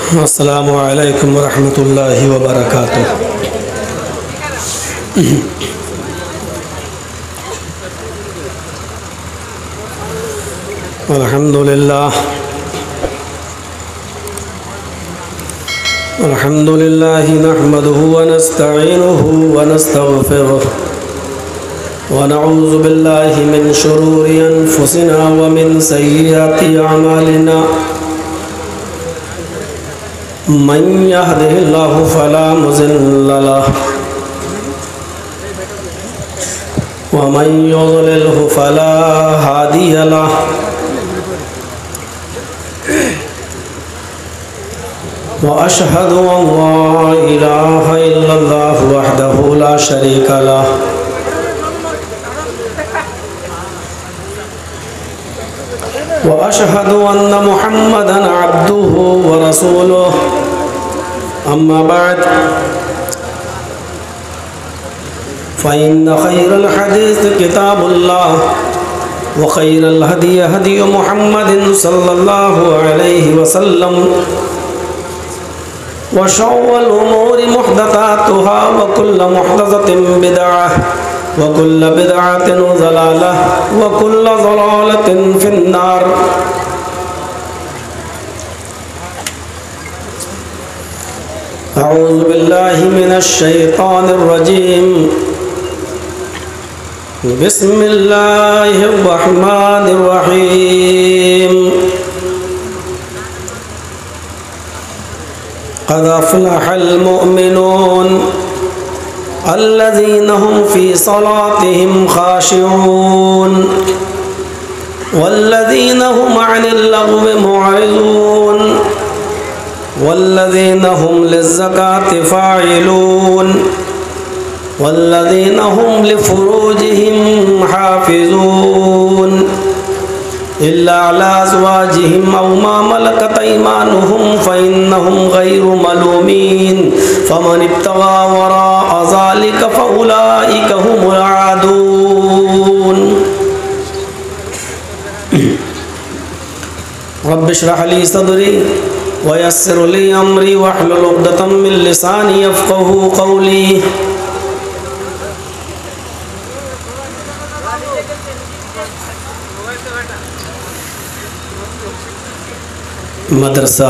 अस्सलामु अलैकुम वरहमतुल्लाहि वबरकातुह। अल्हम्दुलिल्लाह नहमदुहु व नस्तईनुहु व नस्तगफिरुहु व नऊज़ु बिल्लाहि मिन शुरूरि अनफुसिना व मिन सय्यिआति अमालिना। मन यहदिहिल्लाहु फला मुज़िल्ल लहु व मन युज़लिल्हु फला हादिय लहु। व अशहदु अल्ला इलाहा इल्लल्लाहु वहदहु ला शरीका लहु व अशहदु अन्न मुहम्मदन अब्दुहु व रसूलुहु। अम्मा बाद फ़इन्न खैरल हदीस किताबुल्लाह व खैरल हदी हदी मुहम्मदिन सल्लल्लाहु अलैहि वसल्लम व शर्रल उमूरि मुहदसातुहा व कुल्लु मुहदसतिन बिदअह व कुल्लु बिदअतिन ज़लालह व कुल्लु ज़लालतिन फिन्नार। अऊज़ु बिल्लाहि मिनश शैतानिर रजीम। बिस्मिल्लाहिर रहमानिर रहीम। क़द अफ़लहल मुअमिनून अल्लज़ीना हुम फ़ी सलातिहिम ख़ाशिऊन वल्लज़ीना हुम अनिल लग़्वी मुअरिज़ून वल्लज़ीना हुम लिज़्ज़काति फ़ाइलून वल्लज़ीना हुम लिफ़ुरूजिहिम हाफ़िज़ून इल्ला अला अज़वाजिहिम औ मा मलकत अयमानुहुम फ़इन्नहुम गैरु मलूमीन फ़मन इब्तग़ा वराअ ज़ालिका फ़उलाइका हुमुल आदून। रब्बि इश्रह ली सदरी व यस्सिर ली अमरी वहलुल उक़दतम मिन लिसानी यफ़क़हू क़ौली। मदरसा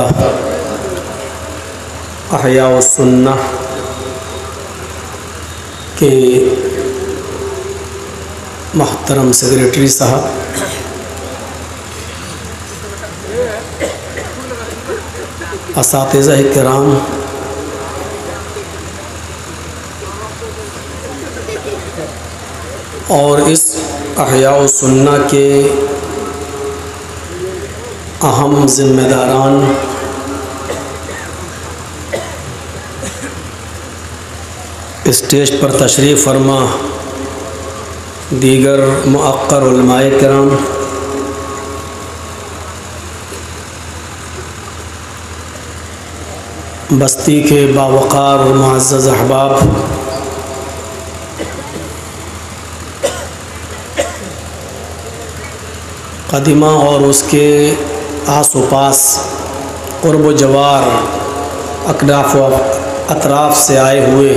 अहया सुन्ना के मोहतरम सेक्रेटरी साहब, असातिज़ा किराम, और इस अहया सुन्ना के अहम ज़िम्मेदारान, स्टेज पर तशरीफ़ फरमा दीगर मुअक्कर उलमाए किराम, बस्ती के बावक़ार और मुअज़्ज़ज़ अहबाब, क़दीमा और उसके आस व पास क़ुर्ब व जवार अकनाफ़ व अतराफ़ से आए हुए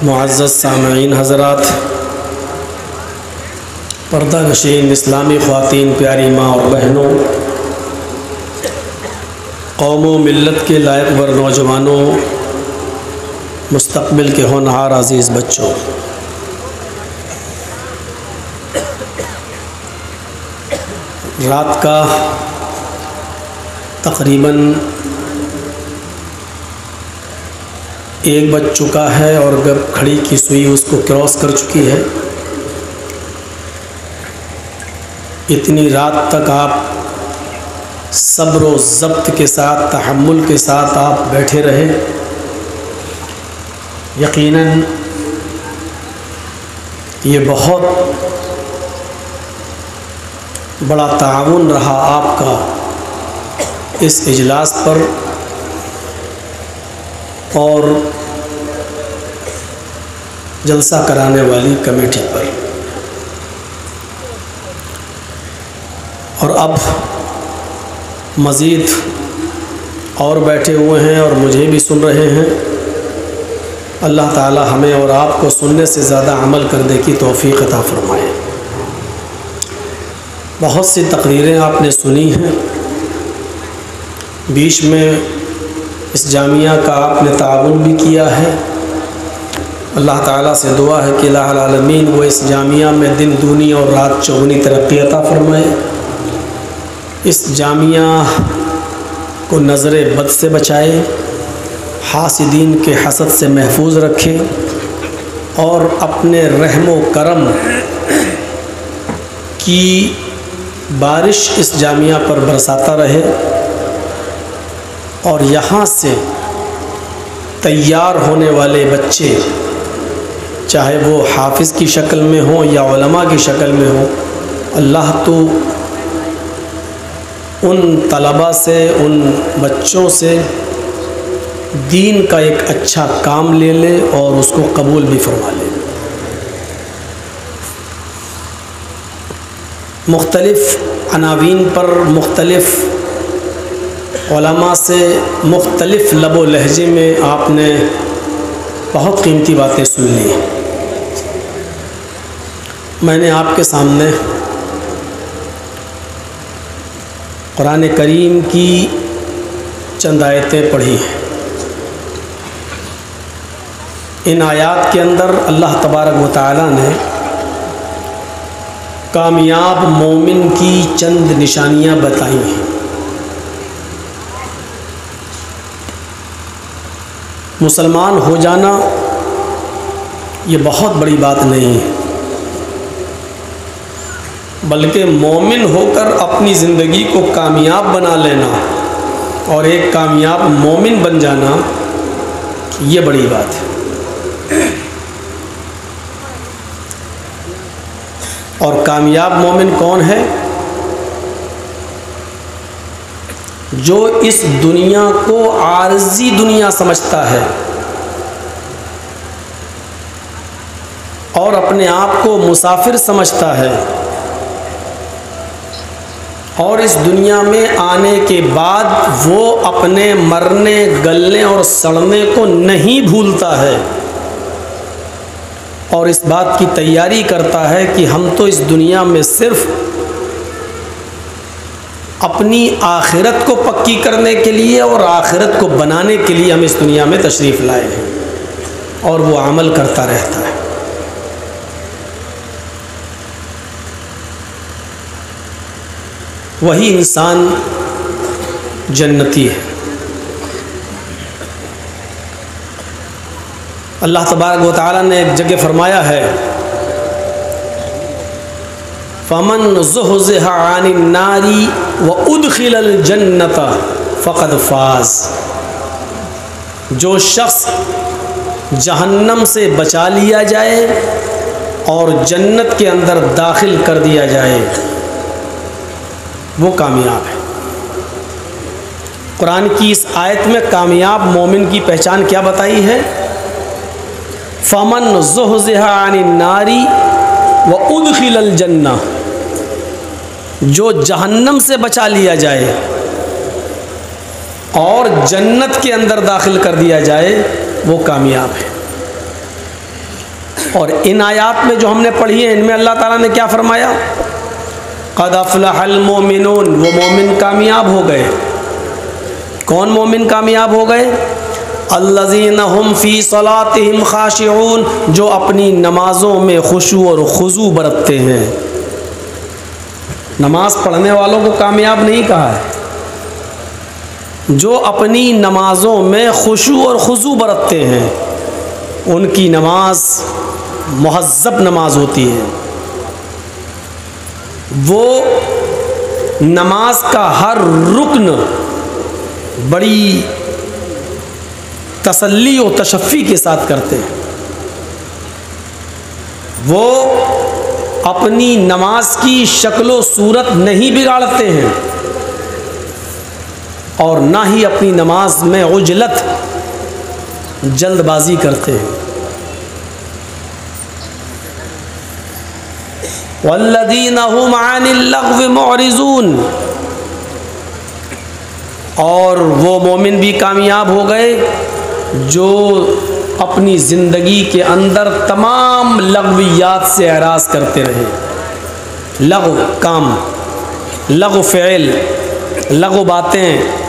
मुअज़्ज़ज़ सामईन हज़रात, पर्दा नशीन इस्लामी ख़वातीन, प्यारी माँ और बहनों, कौम व मिल्लत के लायक वर नौजवानों, मुस्तक़बिल के होनहार अज़ीज़ बच्चों, रात का तकरीबन 1 बज चुका है और अब घड़ी की सुई उसको क्रॉस कर चुकी है। इतनी रात तक आप सब्र व ज़ब्त के साथ, तहम्मुल के साथ आप बैठे रहे। यकीनन ये बहुत बड़ा ताउन रहा आपका इस इजलास पर और जलसा कराने वाली कमेटी पर। और अब मज़ीद और बैठे हुए हैं और मुझे भी सुन रहे हैं, अल्लाह ताला हमें और आपको सुनने से ज़्यादा अमल करने की तौफ़ीक़ अता फ़रमाए। बहुत सी तकरीरें आपने सुनी हैं, बीच में इस जामिया का आपने ताउन भी किया है। अल्लाह ताला से दुआ है कि इलाहुल आलमीन वो इस जामिया में दिन दूनी और रात चौगुनी तरक्की अता फ़रमाए। इस जामिया को नज़र बद से बचाए, हासिदीन के हसद से महफूज रखे और अपने रहमो करम की बारिश इस जामिया पर बरसाता रहे और यहाँ से तैयार होने वाले बच्चे, चाहे वो हाफिज़ की शक्ल में हो या उलमा की शक्ल में हो, अल्लाह तो उन तलबा से, उन बच्चों से दीन का एक अच्छा काम ले ले और उसको कबूल भी फरमा ले। मुख्तलिफ़ अनावीन पर मुख्तलिफ़ उलमा से मुख्तलिफ़ लबो लहजे में आपने बहुत कीमती बातें सुन ली। मैंने आपके सामने कुरान करीम की चंद आयतें पढ़ी हैं। इन आयात के अंदर अल्लाह तबारक व तआला ने कामयाब मोमिन की चंद निशानियां बताई हैं। मुसलमान हो जाना ये बहुत बड़ी बात नहीं है, बल्कि मोमिन होकर अपनी ज़िंदगी को कामयाब बना लेना और एक कामयाब मोमिन बन जाना ये बड़ी बात है। और कामयाब मोमिन कौन है? जो इस दुनिया को आर्जी दुनिया समझता है और अपने आप को मुसाफिर समझता है और इस दुनिया में आने के बाद वो अपने मरने, गलने और सड़ने को नहीं भूलता है और इस बात की तैयारी करता है कि हम तो इस दुनिया में सिर्फ अपनी आखिरत को पक्की करने के लिए और आखिरत को बनाने के लिए हम इस दुनिया में तशरीफ़ लाए हैं और वो अमल करता रहता है। वही इंसान जन्नती है। अल्लाह तबारक व तआला ने एक जगह फरमाया है, फ़मन ज़ुहज़िहा अनिन नारी व उदखिलल जन्नत फ़क़द फ़ाज़। जो शख्स जहन्नम से बचा लिया जाए और जन्नत के अंदर दाखिल कर दिया जाए वो कामयाब है। कुरान की इस आयत में कामयाब मोमिन की पहचान क्या बताई है? फ़मन ज़ुहज़िहा अनिन नारी व उदखिलल जन्ना। जो जहन्नम से बचा लिया जाए और जन्नत के अंदर दाखिल कर दिया जाए वो कामयाब है। और इन आयात में जो हमने पढ़ी है इनमें अल्लाह ताला ने क्या फरमाया? क़द अफ़लहल मोमिनून। वो मोमिन कामयाब हो गए। कौन मोमिन कामयाब हो गए? अल्लज़ीना हुम फ़ी सलातिहिम ख़ाशिऊन। जो अपनी नमाज़ों में खुशू और खुज़ू बरतते हैं। नमाज पढ़ने वालों को कामयाब नहीं कहा है, जो अपनी नमाज़ों में खुशू और खुज़ू बरतते हैं उनकी नमाज मुहज़्ज़ब नमाज होती है। वो नमाज का हर रुकन बड़ी तसल्ली और तशफ़ी के साथ करते हैं। वो अपनी नमाज की शक्लो सूरत नहीं बिगाड़ते हैं और ना ही अपनी नमाज में उजलत, जल्दबाजी करते हैं। वल्लज़ीना हुम अनिल लग़्व मुअरिज़ून। और वो मोमिन भी कामयाब हो गए जो अपनी ज़िंदगी के अंदर तमाम लग़वियात से एराज़ करते रहे। लग़व काम, लग़व फ़िल, लग़व बातें,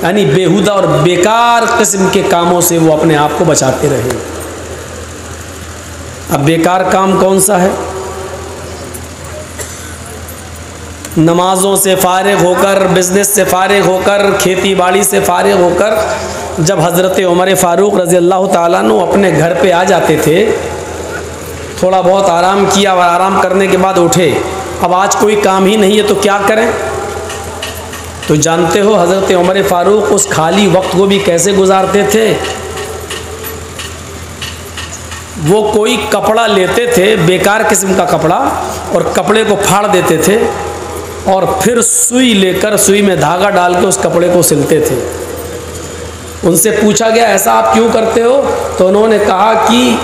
यानी बेहुदा और बेकार किस्म के कामों से वो अपने आप को बचाते रहे। अब बेकार काम कौन सा है? नमाज़ों से फ़ारिग होकर, बिज़नेस से फ़ारिग होकर, खेती बाड़ी से फ़ारिग होकर जब हज़रत उमर फ़ारूक रज़ी अल्लाह ताला अन्हु अपने घर पे आ जाते थे, थोड़ा बहुत आराम किया और आराम करने के बाद उठे, अब आज कोई काम ही नहीं है तो क्या करें? तो जानते हो हज़रत उमर फ़ारूक उस खाली वक्त को भी कैसे गुजारते थे? वो कोई कपड़ा लेते थे, बेकार किस्म का कपड़ा, और कपड़े को फाड़ देते थे और फिर सुई लेकर सुई में धागा डाल के उस कपड़े को सिलते थे। उनसे पूछा गया ऐसा आप क्यों करते हो? तो उन्होंने कहा कि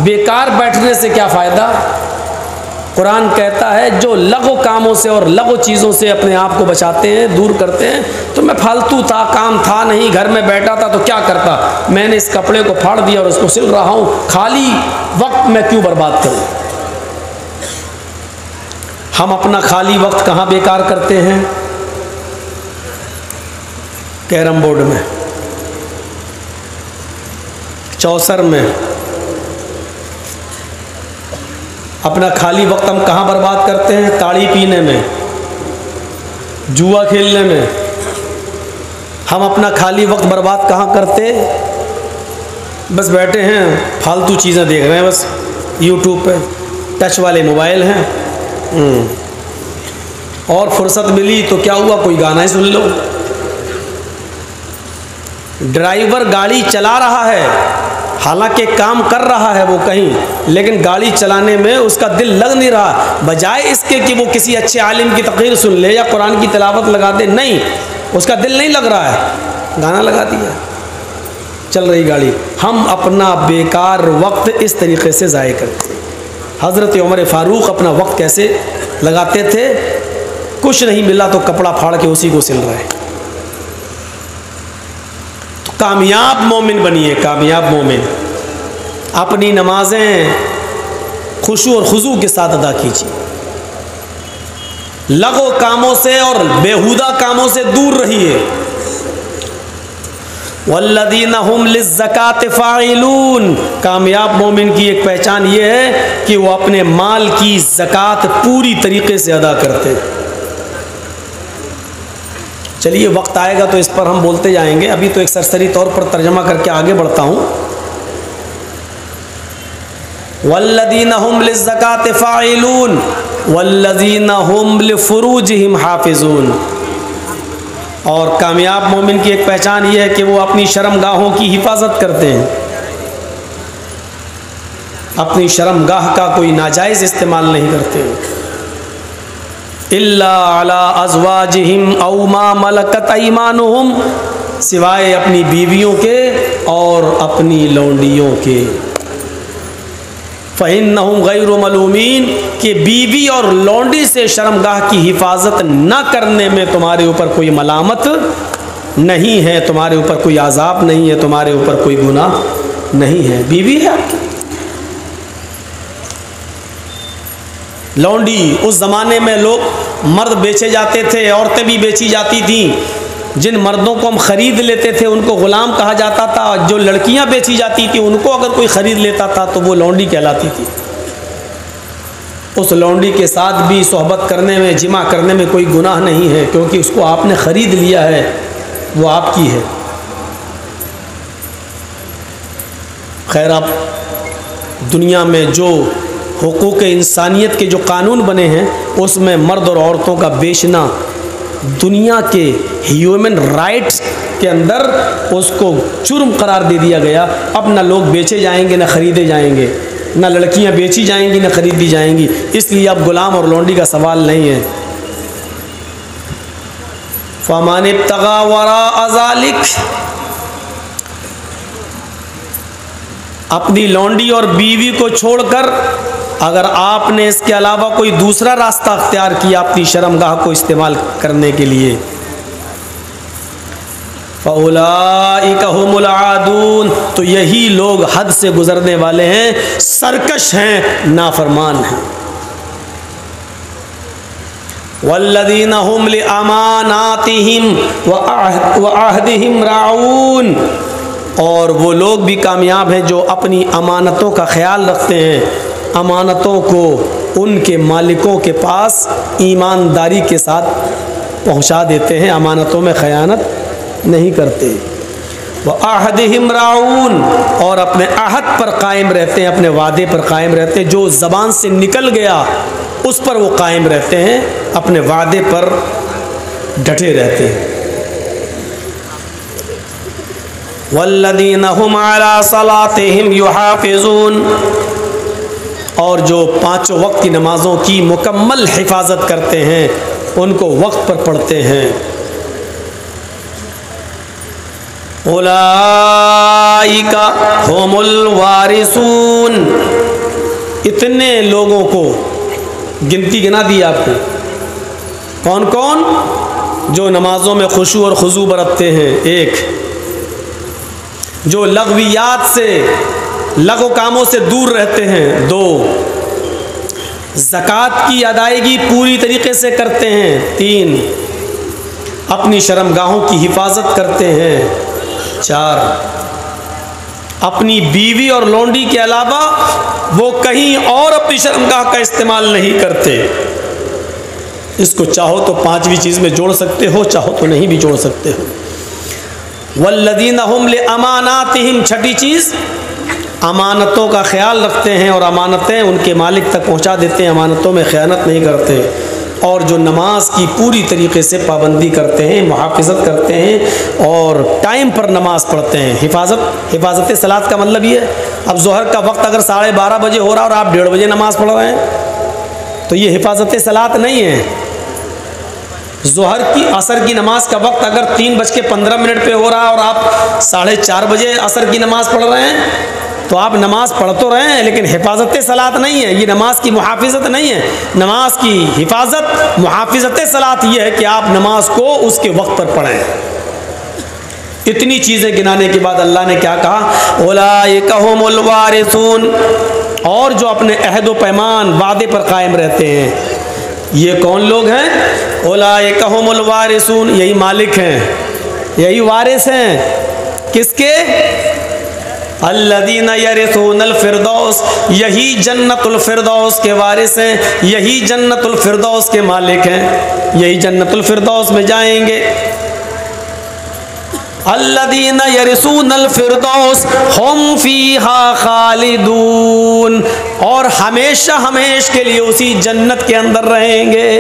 बेकार बैठने से क्या फ़ायदा? कुरान कहता है जो लघु कामों से और लघु चीज़ों से अपने आप को बचाते हैं, दूर करते हैं। तो मैं फालतू था, काम था नहीं, घर में बैठा था तो क्या करता, मैंने इस कपड़े को फाड़ दिया और उसको सिल रहा हूँ, खाली वक्त मैं क्यों बर्बाद करूँ? हम अपना खाली वक्त कहाँ बेकार करते हैं? कैरम बोर्ड में, चौसर में। अपना खाली वक्त हम कहाँ बर्बाद करते हैं? ताड़ी पीने में, जुआ खेलने में। हम अपना खाली वक्त बर्बाद कहाँ करते? बस बैठे हैं, फालतू चीज़ें देख रहे हैं, बस यूट्यूब पे टच वाले मोबाइल हैं। और फुर्सत मिली तो क्या हुआ, कोई गाना ही सुन लो। ड्राइवर गाड़ी चला रहा है, हालांकि काम कर रहा है वो कहीं, लेकिन गाड़ी चलाने में उसका दिल लग नहीं रहा। बजाय इसके कि वो किसी अच्छे आलिम की तकरीर सुन ले या कुरान की तिलावत लगा दे, नहीं, उसका दिल नहीं लग रहा है, गाना लगा दिया, चल रही गाड़ी। हम अपना बेकार वक्त इस तरीके से ज़ाय करते हैं। हज़रत उमर फ़ारूक अपना वक्त कैसे लगाते थे? कुछ नहीं मिला तो कपड़ा फाड़ के उसी को सिल रहे हैं। तो कामयाब मोमिन बनिए, कामयाब मोमिन। अपनी नमाजें खुशू और खुजू के साथ अदा कीजिए। लगो कामों से और बेहुदा कामों से दूर रहिए। वल्लदीना हुम लिज़्ज़काति फ़ाइलून। कामयाब मोमिन की एक पहचान ये है कि वो अपने माल की ज़कात पूरी तरीके से अदा करते हैं। चलिए वक्त आएगा तो इस पर हम बोलते जाएंगे, अभी तो एक सरसरी तौर पर तर्जमा करके आगे बढ़ता हूँ। वल्लदीना हुम लिज़्ज़काति फ़ाइलून वल्लदीना हुम लिफ़ुरूजिहिम हाफ़िज़ून। और कामयाब मोमिन की एक पहचान ये है कि वो अपनी शर्मगाहों की हिफाजत करते हैं। अपनी शर्मगाह का कोई नाजायज़ इस्तेमाल नहीं करते। इल्ला अला अज़वाजिहिम औ मा मलकत ऐमानुहुम, सिवाय अपनी बीवियों के और अपनी लौंडियों के। फ़इन्नहुम गैरु मलूमीन, कि बीवी और लौंडी से शर्मगाह की हिफाजत न करने में तुम्हारे ऊपर कोई मलामत नहीं है, तुम्हारे ऊपर कोई आज़ाब नहीं है, तुम्हारे ऊपर कोई गुनाह नहीं है। बीवी है आपकी, लौंडी। उस ज़माने में लोग मर्द बेचे जाते थे, औरतें भी बेची जाती थीं। जिन मर्दों को हम ख़रीद लेते थे उनको ग़ुलाम कहा जाता था। जो लड़कियां बेची जाती थी उनको अगर कोई ख़रीद लेता था तो वो लौंडी कहलाती थी। उस लौंडी के साथ भी सोहबत करने में, जिमा करने में कोई गुनाह नहीं है, क्योंकि उसको आपने ख़रीद लिया है, वो आपकी है। खैर, अब दुनिया में जो हुकूक इंसानियत के जो कानून बने हैं उसमें मर्द और औरतों का बेचना दुनिया के ह्यूमन राइट्स के अंदर उसको जुर्म करार दे दिया गया। अब ना लोग बेचे जाएंगे ना ख़रीदे जाएंगे, ना लड़कियां बेची जाएंगी ना ख़रीदी जाएंगी। इसलिए अब गुलाम और लौंडी का सवाल नहीं है। फ़मान इब्तगा वरा ज़ालिक, अपनी लौंडी और बीवी को छोड़कर अगर आपने इसके अलावा कोई दूसरा रास्ता अख्तियार किया अपनी शर्मगाह को इस्तेमाल करने के लिए, फउलाइका हुमुल आदून, तो यही लोग हद से गुजरने वाले हैं, सरकश हैं, नाफरमान हैं। वल्लदीना हुम लिअमानातिहिम व अहदिहिम राऊन, और वो लोग भी कामयाब हैं जो अपनी अमानतों का ख्याल रखते हैं, अमानतों को उनके मालिकों के पास ईमानदारी के साथ पहुंचा देते हैं, अमानतों में खयानत नहीं करते। वह अहदिहिम राऊन, और अपने अहद पर कायम रहते हैं, अपने वादे पर कायम रहते हैं, जो ज़बान से निकल गया उस पर वो कायम रहते हैं, अपने वादे पर डटे रहते हैं। वल्लदीना हुम अला सलातिहिम युहाफिजून, और जो पांचों वक्त की नमाज़ों की मुकम्मल हिफाजत करते हैं, उनको वक्त पर पढ़ते हैं। उलाइका हुमुल वारिसून, इतने लोगों को गिनती गिना दी आपको, कौन कौन? जो नमाजों में खुशू और खुजू बरतते हैं, एक, जो लग़वियात से, लग़ो कामों से दूर रहते हैं, दो, ज़कात की अदायगी पूरी तरीके से करते हैं, तीन, अपनी शर्मगाहों की हिफाजत करते हैं, चार, अपनी बीवी और लौंडी के अलावा वो कहीं और अपनी शर्मगाह का इस्तेमाल नहीं करते। इसको चाहो तो पांचवी चीज़ में जोड़ सकते हो, चाहो तो नहीं भी जोड़ सकते हो। वल्लदीना हुम लिअमानातिहिम, छठी चीज़, अमानतों का ख्याल रखते हैं और अमानतें उनके मालिक तक पहुंचा देते हैं, अमानतों में ख़यानत नहीं करते। और जो नमाज की पूरी तरीके से पाबंदी करते हैं, मुहाफ़िज़त करते हैं और टाइम पर नमाज पढ़ते हैं। हिफाजत सलात का मतलब ये है, अब ज़ोहर का वक्त अगर 12:30 बजे हो रहा है और आप 1:30 बजे नमाज़ पढ़ रहे हैं तो ये हिफाजत सलात नहीं है। ज़ोहर की असर की नमाज का वक्त अगर 3:15 पे हो रहा है और आप 4:30 बजे असर की नमाज़ पढ़ रहे हैं तो आप नमाज पढ़ तो रहे हैं, लेकिन हिफाजत सलात नहीं है, ये नमाज की मुहाफ़िज़त नहीं है। नमाज की हिफाजत, मुहाफ़िज़त सलात ये है कि आप नमाज को उसके वक्त पर पढ़ें। इतनी चीज़ें गिनाने के बाद अल्लाह ने क्या कहा? उलाइका हुमुल वारिसून, और जो अपने अहद व पैमान, वादे पर कायम रहते हैं, ये कौन लोग हैं? उलाइका हुमुल वारिसून, यही मालिक हैं, यही वारिस हैं। किसके? अल्लज़ीना यरिसूनल फ़िरदौस, यही जन्नतुल फ़िरदौस के वारिस हैं, यही जन्नतुल फ़िरदौस के मालिक हैं, यही जन्नतुल फ़िरदौस में जाएंगे। अल्लज़ीना यरिसूनल फ़िरदौस हुम फ़ीहा ख़ालिदून, और हमेशा हमेश के लिए उसी जन्नत के अंदर रहेंगे।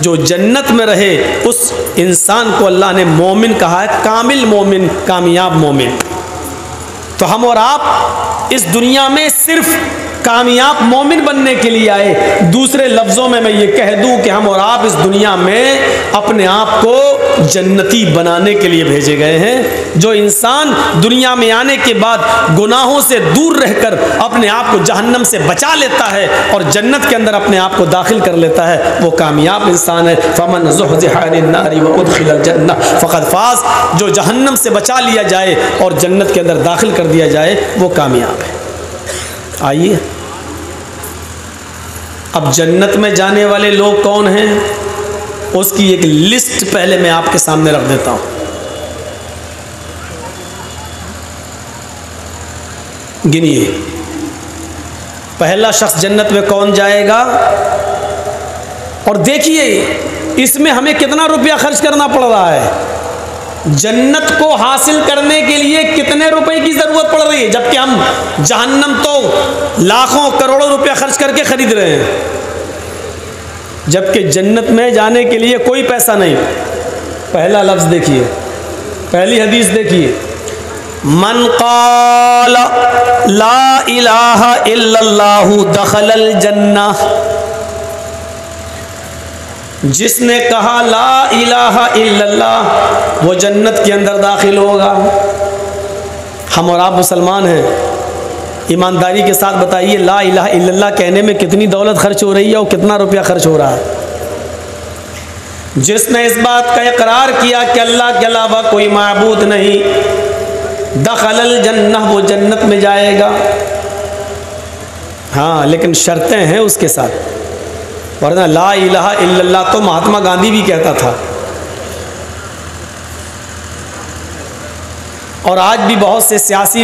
जो जन्नत में रहे उस इंसान को अल्लाह ने मोमिन कहा है, कामिल मोमिन, कामयाब मोमिन। तो हम और आप इस दुनिया में सिर्फ कामयाब मोमिन बनने के लिए आए। दूसरे लफ्ज़ों में मैं ये कह दूं कि हम और आप इस दुनिया में अपने आप को जन्नती बनाने के लिए भेजे गए हैं। जो इंसान दुनिया में आने के बाद गुनाहों से दूर रहकर अपने आप को जहन्नम से बचा लेता है और जन्नत के अंदर अपने आप को दाखिल कर लेता है, वो कामयाब इंसान है। फमन ज़ुहज़िहा अनिन नारि व उदखिलल जन्नह फ़क़द फ़ाज़, जो जहन्नम से बचा लिया जाए और जन्नत के अंदर दाखिल कर दिया जाए वो कामयाब है। आइए अब जन्नत में जाने वाले लोग कौन हैं उसकी एक लिस्ट पहले मैं आपके सामने रख देता हूं। गिनिए, पहला शख्स जन्नत में कौन जाएगा और देखिए इसमें हमें कितना रुपया खर्च करना पड़ रहा है। जन्नत को हासिल करने के लिए कितने रुपए की जरूरत पड़ रही है, जबकि हम जहन्नम तो लाखों करोड़ों रुपया खर्च करके खरीद रहे हैं, जबकि जन्नत में जाने के लिए कोई पैसा नहीं। पहला लफ्ज़ देखिए, पहली हदीस देखिए, मन क़ाल ला इलाहा इल्लल्लाहु दखलल जन्नह, जिसने कहा ला इलाहा इल्लल्लाह वो जन्नत के अंदर दाखिल होगा। हम और आप मुसलमान हैं, ईमानदारी के साथ बताइए ला इलाहा इल्लल्लाह कहने में कितनी दौलत खर्च हो रही है और कितना रुपया खर्च हो रहा है। जिसने इस बात का इकरार किया कि अल्लाह के अलावा कोई माबूद नहीं, दखलल जन्नह, वो जन्नत में जाएगा। हाँ, लेकिन शर्तें हैं उसके साथ, वरना ला इलाहा इल्लल्लाह तो महात्मा गांधी भी कहता था, और आज भी बहुत से सियासी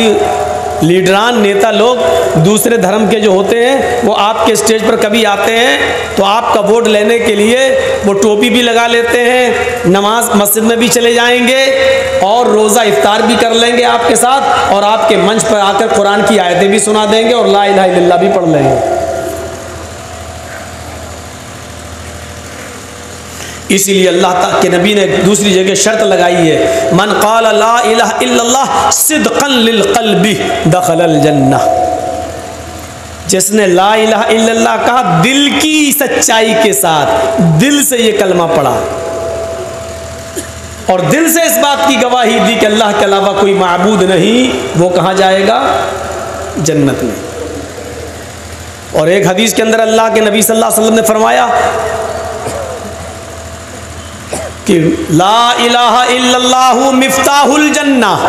लीडरान नेता लोग दूसरे धर्म के जो होते हैं वो आपके स्टेज पर कभी आते हैं तो आपका वोट लेने के लिए वो टोपी भी लगा लेते हैं, नमाज मस्जिद में भी चले जाएंगे और रोज़ा इफ्तार भी कर लेंगे आपके साथ, और आपके मंच पर आकर कुरान की आयतें भी सुना देंगे और ला इलाहा इल्लल्लाह भी पढ़ लेंगे। इसीलिए अल्लाह के नबी ने दूसरी जगह शर्त लगाई है, मन क़ाल ला इलाहा इल्लल्लाह सिद्क़न लिल क़ल्बि दख़लल जन्नह, जिसने ला इलाहा इल्लल्लाह कहा दिल की सच्चाई के साथ, दिल से ये कलमा पढ़ा और दिल से इस बात की गवाही दी कि अल्लाह के अलावा कोई माबूद नहीं, वो कहाँ जाएगा? जन्नत में। और एक हदीस के अंदर अल्लाह के नबी सल्लल्लाहु अलैहि वसल्लम ने फरमाया कि ला इलाहा इल्लल्लाहु मिफ्ताहुल जन्नह,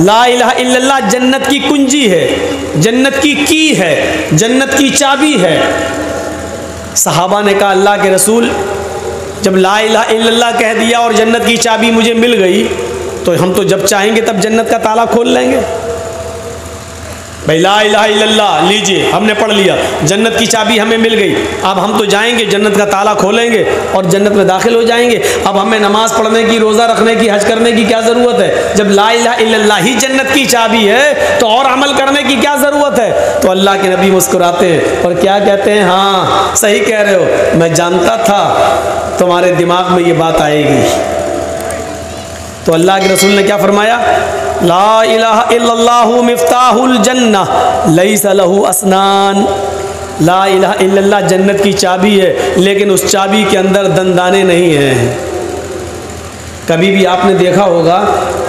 ला इलाहा इल्लल्लाह जन्नत की कुंजी है, जन्नत की है, जन्नत की चाबी है। सहाबा ने कहा अल्लाह के रसूल, जब ला इलाहा इल्लल्लाह कह दिया और जन्नत की चाबी मुझे मिल गई तो हम तो जब चाहेंगे तब जन्नत का ताला खोल लेंगे। भाई ला इलाहा इल्लल्लाह लीजिए, हमने पढ़ लिया, जन्नत की चाबी हमें मिल गई, अब हम तो जाएंगे जन्नत का ताला खोलेंगे और जन्नत में दाखिल हो जाएंगे। अब हमें नमाज पढ़ने की, रोज़ा रखने की, हज करने की क्या ज़रूरत है? जब ला इलाहा इल्लल्लाह ही जन्नत की चाबी है तो और अमल करने की क्या ज़रूरत है? तो अल्लाह के नबी मुस्कुराते हैं और क्या कहते हैं, हाँ सही कह रहे हो, मैं जानता था तुम्हारे दिमाग में ये बात आएगी। तो अल्लाह के रसूल ने क्या फरमाया, ला इलाहा इल्लल्लाहु मिफ्ताहुल जन्नह लैसा लहू अस्नान, ला इलाहा इल्लल्लाह जन्नत की चाबी है लेकिन उस चाबी के अंदर दंदाने नहीं हैं। कभी भी आपने देखा होगा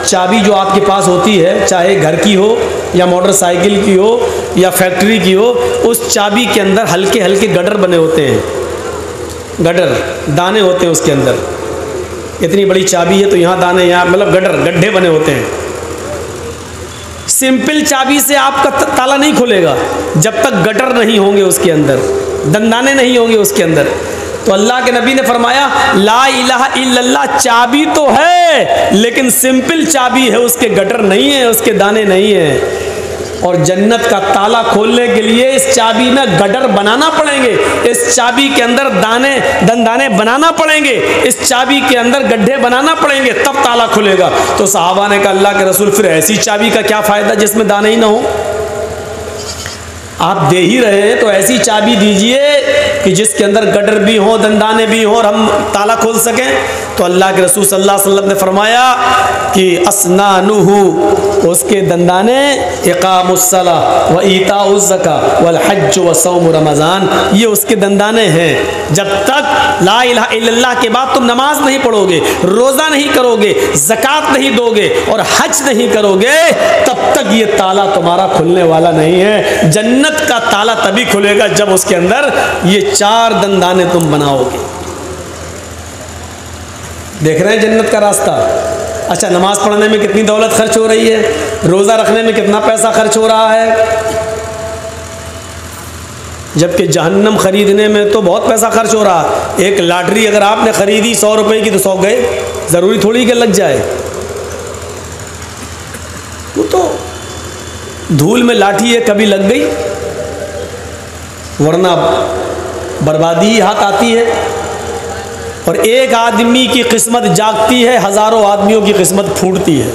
चाबी जो आपके पास होती है, चाहे घर की हो या मोटरसाइकिल की हो या फैक्ट्री की हो, उस चाबी के अंदर हल्के हल्के गटर बने होते हैं, गटर दाने होते हैं उसके अंदर। इतनी बड़ी चाबी है तो यहाँ दाने, यहाँ मतलब गटर, गड्ढे बने होते हैं। सिंपल चाबी से आपका ताला नहीं खुलेगा जब तक गटर नहीं होंगे उसके अंदर, दंदाने नहीं होंगे उसके अंदर। तो अल्लाह के नबी ने फरमाया ला इलाहा इल्लल्लाह चाबी तो है लेकिन सिंपल चाबी है, उसके गटर नहीं है, उसके दाने नहीं है। और जन्नत का ताला खोलने के लिए इस चाबी में गटर बनाना पड़ेंगे, इस चाबी के अंदर दाने दंदाने बनाना पड़ेंगे, इस चाबी के अंदर गड्ढे बनाना पड़ेंगे, तब ताला खुलेगा। तो सहाबा ने कहा अल्लाह के रसूल फिर ऐसी चाबी का क्या फ़ायदा जिसमें दाने ही ना हो? आप दे ही रहे हैं तो ऐसी चाबी दीजिए कि जिसके अंदर गटर भी हो, दंदाने भी हो और हम ताला खोल सकें। तो अल्लाह के रसूल सल्लल्लाहु अलैहि वसल्लम ने फरमाया कि अस्नानुहु, उसके दंदाने इकामुस्सला व ईताउज़ ज़का वल हज्ज व सौम रमज़ान, ये उसके दंदाने हैं। जब तक ला इलाहा इल्लल्लाह के बाद तुम नमाज नहीं पढ़ोगे, रोज़ा नहीं करोगे, ज़कात नहीं दोगे और हज नहीं करोगे, तब तक ये ताला तुम्हारा खुलने वाला नहीं है। जन्नत का ताला तभी खुलेगा जब उसके अंदर ये चार दंदाने तुम बनाओगे। देख रहे हैं जन्नत का रास्ता। अच्छा, नमाज पढ़ने में कितनी दौलत खर्च हो रही है, रोज़ा रखने में कितना पैसा खर्च हो रहा है, जबकि जहन्नम खरीदने में तो बहुत पैसा खर्च हो रहा है। एक लॉटरी अगर आपने खरीदी 100 रुपए की तो 100 गए, ज़रूरी थोड़ी कि लग जाए। वो तो धूल में लाठी है, कभी लग गई वरना बर्बादी ही हाथ आती है। और एक आदमी की किस्मत जागती है, हज़ारों आदमियों की किस्मत फूटती है।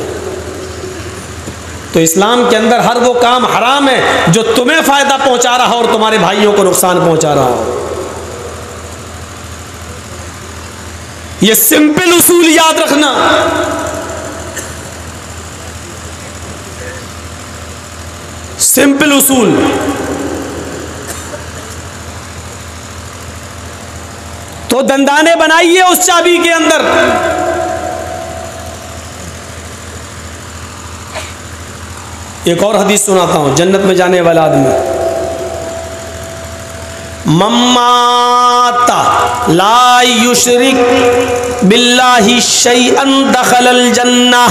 तो इस्लाम के अंदर हर वो काम हराम है जो तुम्हें फ़ायदा पहुंचा रहा हो और तुम्हारे भाइयों को नुकसान पहुंचा रहा हो। ये सिंपल उसूल याद रखना। सिंपल उसूल। तो दंदाने बनाइए उस चाबी के अंदर। एक और हदीस सुनाता हूं, जन्नत में जाने वाला आदमी मम्माता ला युशरिक बिल्लाहि शैअन दखलल जन्नह।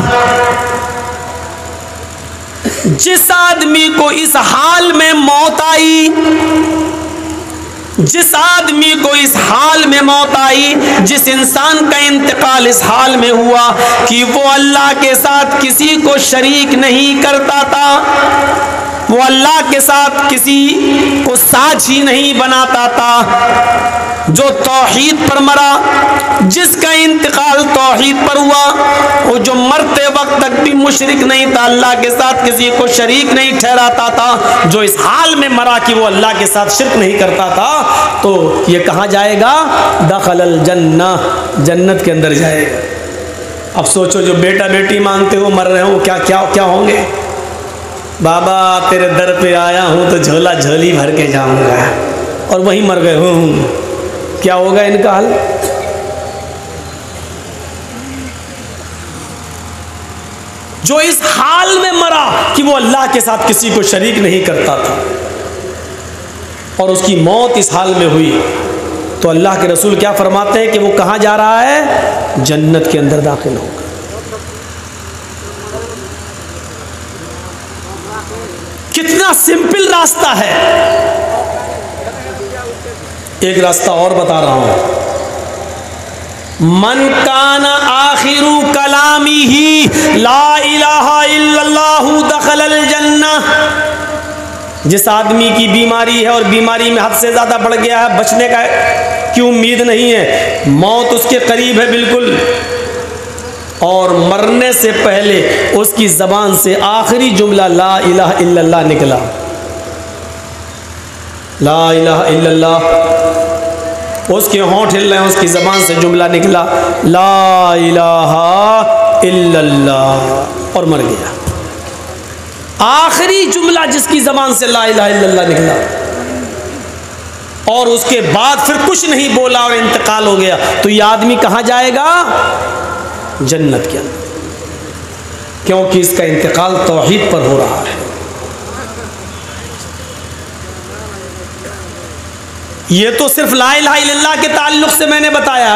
जिस आदमी को इस हाल में मौत आई, जिस आदमी को इस हाल में मौत आई, जिस इंसान का इंतकाल इस हाल में हुआ कि वो अल्लाह के साथ किसी को शरीक नहीं करता था, वो अल्लाह के साथ किसी को साझी नहीं बनाता था, जो तौहीद पर मरा, जिसका इंतकाल तौहीद पर हुआ, वो जो मरते वक्त तक भी मुशरिक नहीं था, अल्लाह के साथ किसी को शरीक नहीं ठहराता था, जो इस हाल में मरा कि वो अल्लाह के साथ शिर्क नहीं करता था, तो ये कहाँ जाएगा? दखलल जन्नह, जन्नत के अंदर जाएगा। अब सोचो जो बेटा बेटी मांगते हो, मर रहे हो, क्या क्या क्या होंगे? बाबा तेरे दर पे आया हूँ तो झोला झोली भर के जाऊंगा, और वहीं मर गए हूँ, क्या होगा इनका हाल? जो इस हाल में मरा कि वो अल्लाह के साथ किसी को शरीक नहीं करता था और उसकी मौत इस हाल में हुई, तो अल्लाह के रसूल क्या फरमाते हैं कि वो कहाँ जा रहा है? जन्नत के अंदर दाखिल होगा। कितना सिंपल रास्ता है। एक रास्ता और बता रहा हूं, मन काना आखिरू कलामी ही ला इलाहा इल्लल्लाहु दखलल जन्नह। जिस आदमी की बीमारी है और बीमारी में हद से ज्यादा बढ़ गया है, बचने का की उम्मीद नहीं है, मौत उसके करीब है बिल्कुल, और मरने से पहले उसकी ज़बान से आखिरी जुमला ला इलाहा इल्लल्लाह निकला, ला इलाहा इल्लल्लाह, उसके होंठ हिल रहे हैं, उसकी ज़बान से जुमला निकला ला इलाहा इल्लल्लाह, और मर गया। आखिरी जुमला जिसकी ज़बान से ला इलाहा इल्लल्लाह निकला, और उसके बाद फिर कुछ नहीं बोला और इंतकाल हो गया, तो ये आदमी कहाँ जाएगा? जन्नत के अंदर, क्योंकि इसका इंतकाल तौहीद पर हो रहा है। ये तो सिर्फ ला इलाहा इल्लल्लाह के ताल्लुक से मैंने बताया।